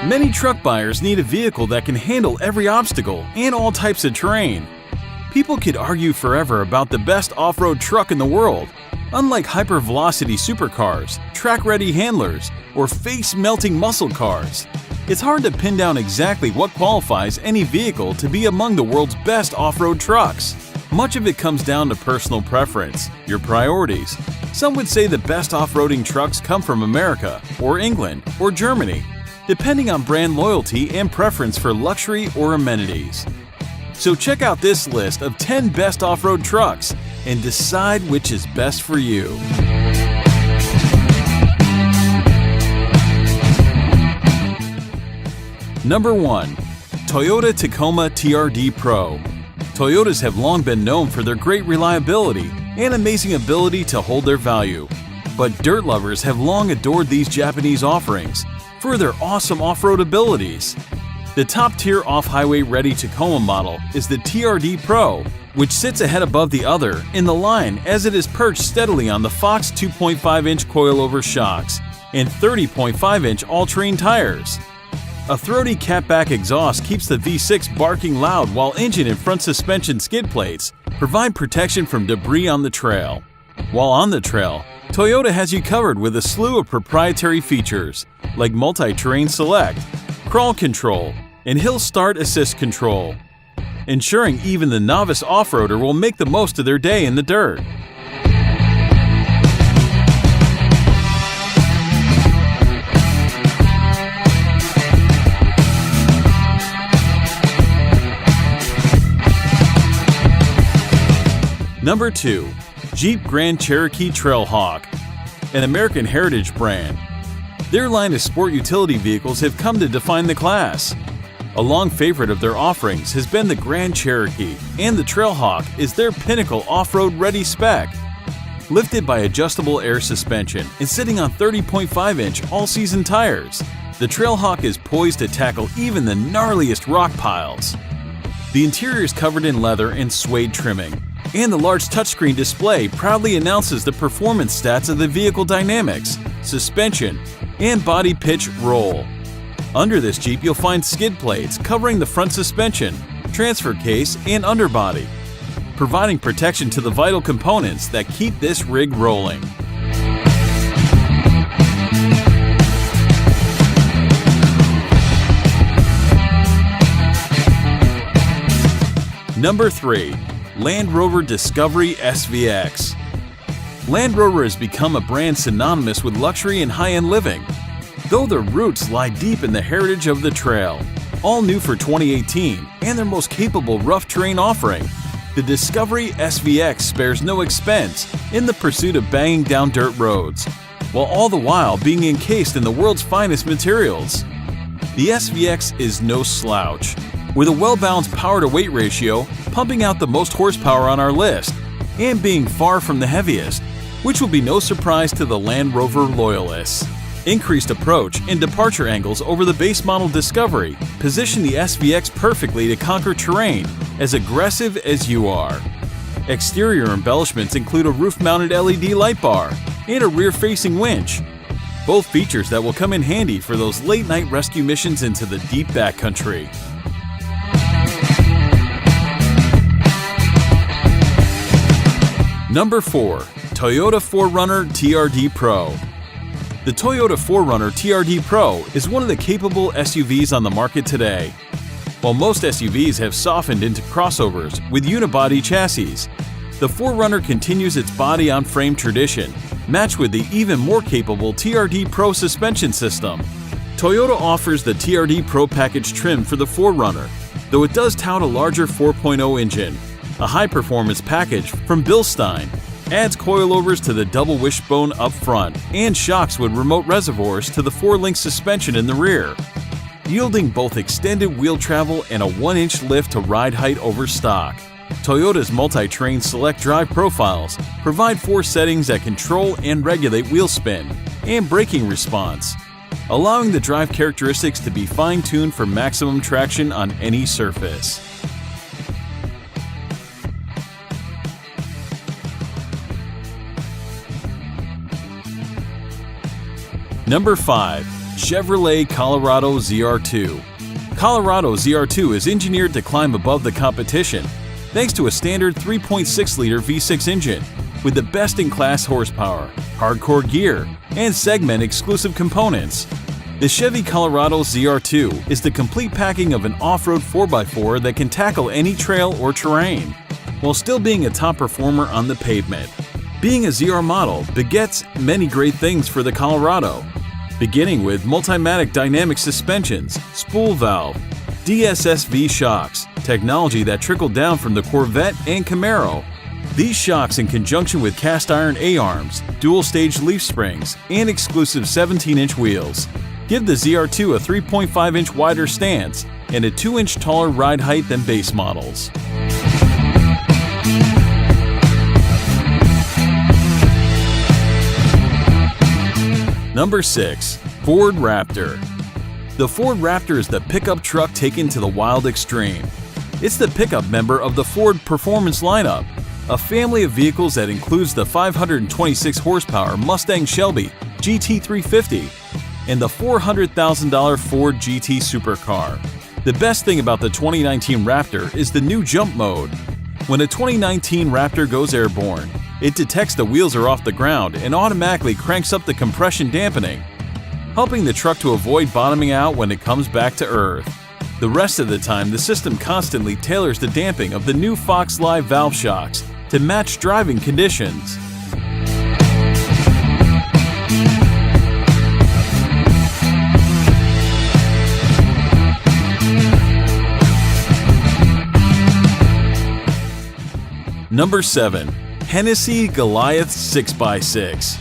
Many truck buyers need a vehicle that can handle every obstacle and all types of terrain. People could argue forever about the best off-road truck in the world. Unlike hypervelocity supercars, track-ready handlers, or face-melting muscle cars, it's hard to pin down exactly what qualifies any vehicle to be among the world's best off-road trucks. Much of it comes down to personal preference, your priorities. Some would say the best off-roading trucks come from America, or England, or Germany, depending on brand loyalty and preference for luxury or amenities. So check out this list of 10 best off-road trucks and decide which is best for you. Number 1. Toyota Tacoma TRD Pro. Toyotas have long been known for their great reliability and amazing ability to hold their value. But dirt lovers have long adored these Japanese offerings for their awesome off-road abilities. The top-tier off-highway ready Tacoma model is the TRD Pro, which sits ahead above the other in the line as it is perched steadily on the Fox 2.5-inch coilover shocks and 30.5-inch all-terrain tires. A throaty catback exhaust keeps the V6 barking loud, while engine and front suspension skid plates provide protection from debris on the trail. While on the trail, Toyota has you covered with a slew of proprietary features like multi-terrain select, crawl control, and hill start assist control, ensuring even the novice off-roader will make the most of their day in the dirt. Number 2. Jeep Grand Cherokee Trailhawk, an American heritage brand. Their line of sport utility vehicles have come to define the class. A long favorite of their offerings has been the Grand Cherokee, and the Trailhawk is their pinnacle off-road ready spec. Lifted by adjustable air suspension and sitting on 30.5-inch all-season tires, the Trailhawk is poised to tackle even the gnarliest rock piles. The interior is covered in leather and suede trimming, and the large touchscreen display proudly announces the performance stats of the vehicle dynamics, suspension, and body pitch roll. Under this Jeep, you'll find skid plates covering the front suspension, transfer case, and underbody, providing protection to the vital components that keep this rig rolling. Number 3. Land Rover Discovery SVX. Land Rover has become a brand synonymous with luxury and high-end living, though their roots lie deep in the heritage of the trail. All new for 2018 and their most capable rough terrain offering, the Discovery SVX spares no expense in the pursuit of banging down dirt roads, while all the while being encased in the world's finest materials. The SVX is no slouch, with a well-balanced power-to-weight ratio pumping out the most horsepower on our list, and being far from the heaviest, which will be no surprise to the Land Rover loyalists. Increased approach and departure angles over the base model Discovery position the SVX perfectly to conquer terrain as aggressive as you are. Exterior embellishments include a roof-mounted LED light bar and a rear-facing winch, both features that will come in handy for those late-night rescue missions into the deep backcountry. Number 4. Toyota 4Runner TRD Pro. The Toyota 4Runner TRD Pro is one of the capable SUVs on the market today. While most SUVs have softened into crossovers with unibody chassis, the 4Runner continues its body-on-frame tradition, matched with the even more capable TRD Pro suspension system. Toyota offers the TRD Pro package trim for the 4Runner, though it does tout a larger 4.0 engine. A high-performance package from Bilstein adds coilovers to the double wishbone up front and shocks with remote reservoirs to the 4-link suspension in the rear, yielding both extended wheel travel and a 1-inch lift to ride height over stock. Toyota's multi-terrain select drive profiles provide 4 settings that control and regulate wheel spin and braking response, allowing the drive characteristics to be fine-tuned for maximum traction on any surface. Number 5. Chevrolet Colorado ZR2. Colorado ZR2 is engineered to climb above the competition thanks to a standard 3.6-liter V6 engine with the best-in-class horsepower, hardcore gear, and segment-exclusive components. The Chevy Colorado ZR2 is the complete packing of an off-road 4x4 that can tackle any trail or terrain, while still being a top performer on the pavement. Being a ZR model begets many great things for the Colorado, beginning with Multimatic dynamic suspensions, spool valve, DSSV shocks, technology that trickled down from the Corvette and Camaro. These shocks, in conjunction with cast iron A-arms, dual-stage leaf springs, and exclusive 17-inch wheels, give the ZR2 a 3.5-inch wider stance and a 2-inch taller ride height than base models. Number 6. Ford Raptor. The Ford Raptor is the pickup truck taken to the wild extreme. It's the pickup member of the Ford Performance lineup, a family of vehicles that includes the 526 horsepower Mustang Shelby GT350 and the $400,000 Ford GT supercar. The best thing about the 2019 Raptor is the new jump mode. When a 2019 Raptor goes airborne, it detects the wheels are off the ground and automatically cranks up the compression dampening, helping the truck to avoid bottoming out when it comes back to earth. The rest of the time, the system constantly tailors the damping of the new Fox Live valve shocks to match driving conditions. Number 7. Hennessy Goliath 6x6.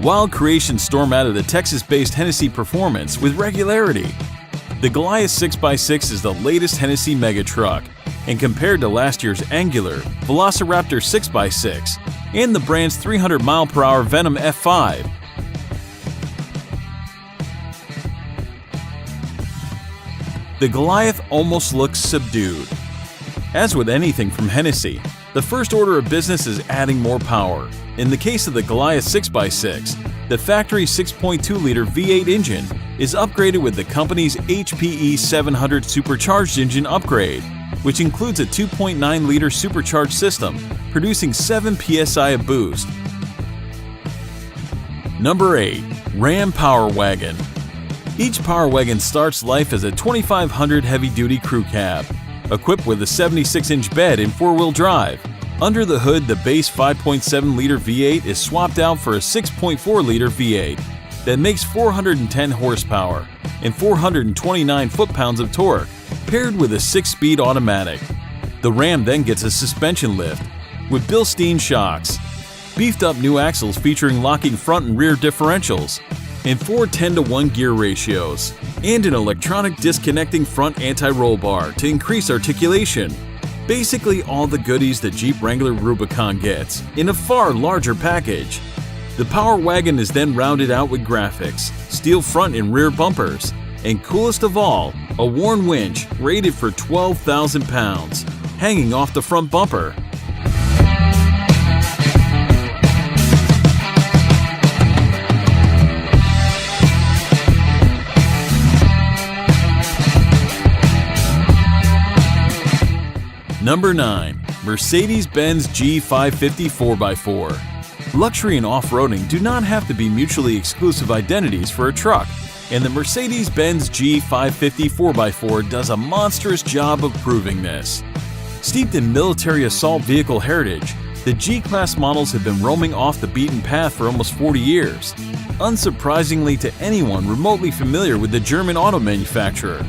Wild creations storm out of the Texas-based Hennessy Performance with regularity. The Goliath 6x6 is the latest Hennessy mega truck, and compared to last year's Angular, Velociraptor 6x6, and the brand's 300-mile-per-hour Venom F5, the Goliath almost looks subdued. As with anything from Hennessy, the first order of business is adding more power. In the case of the Goliath 6x6, the factory 6.2-liter V8 engine is upgraded with the company's HPE 700 supercharged engine upgrade, which includes a 2.9-liter supercharged system, producing 7 psi of boost. Number 8. Ram Power Wagon. Each Power Wagon starts life as a 2500 heavy-duty crew cab, equipped with a 76-inch bed and four-wheel drive. Under the hood, the base 5.7-liter V8 is swapped out for a 6.4-liter V8 that makes 410 horsepower and 429 foot-pounds of torque, paired with a 6-speed automatic. The Ram then gets a suspension lift with Bilstein shocks, beefed-up new axles featuring locking front and rear differentials, and 4 10-to-1 gear ratios, and an electronic disconnecting front anti-roll bar to increase articulation. Basically all the goodies the Jeep Wrangler Rubicon gets, in a far larger package. The Power Wagon is then rounded out with graphics, steel front and rear bumpers, and coolest of all, a Warn winch rated for 12,000 pounds, hanging off the front bumper. Number 9. Mercedes-Benz G550 4x4. Luxury and off-roading do not have to be mutually exclusive identities for a truck, and the Mercedes-Benz G550 4x4 does a monstrous job of proving this. Steeped in military assault vehicle heritage, the G-Class models have been roaming off the beaten path for almost 40 years, unsurprisingly to anyone remotely familiar with the German auto manufacturer.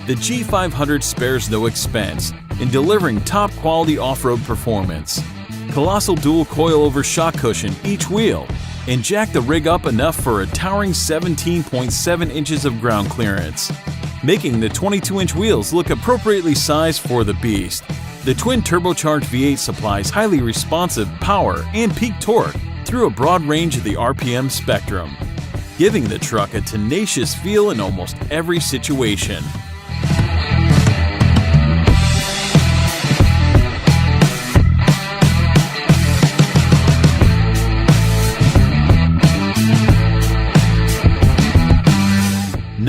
The G500 spares no expense in delivering top-quality off-road performance. Colossal dual coilover shock cushion each wheel, and jack the rig up enough for a towering 17.7 inches of ground clearance, making the 22-inch wheels look appropriately sized for the beast. The twin turbocharged V8 supplies highly responsive power and peak torque through a broad range of the RPM spectrum, giving the truck a tenacious feel in almost every situation.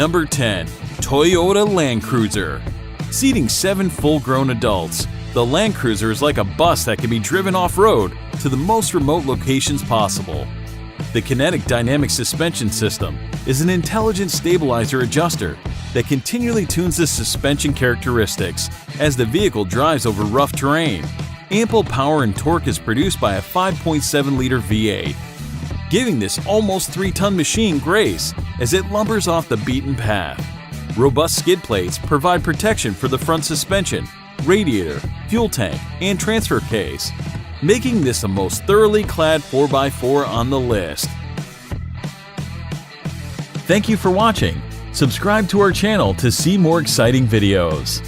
Number 10. Toyota Land Cruiser. Seating 7 full-grown adults, the Land Cruiser is like a bus that can be driven off-road to the most remote locations possible. The Kinetic Dynamic Suspension System is an intelligent stabilizer adjuster that continually tunes the suspension characteristics as the vehicle drives over rough terrain. Ample power and torque is produced by a 5.7-liter V8, giving this almost 3-ton machine grace as it lumbers off the beaten path. Robust skid plates provide protection for the front suspension, radiator, fuel tank, and transfer case, making this the most thoroughly clad 4x4 on the list. Thank you for watching. Subscribe to our channel to see more exciting videos.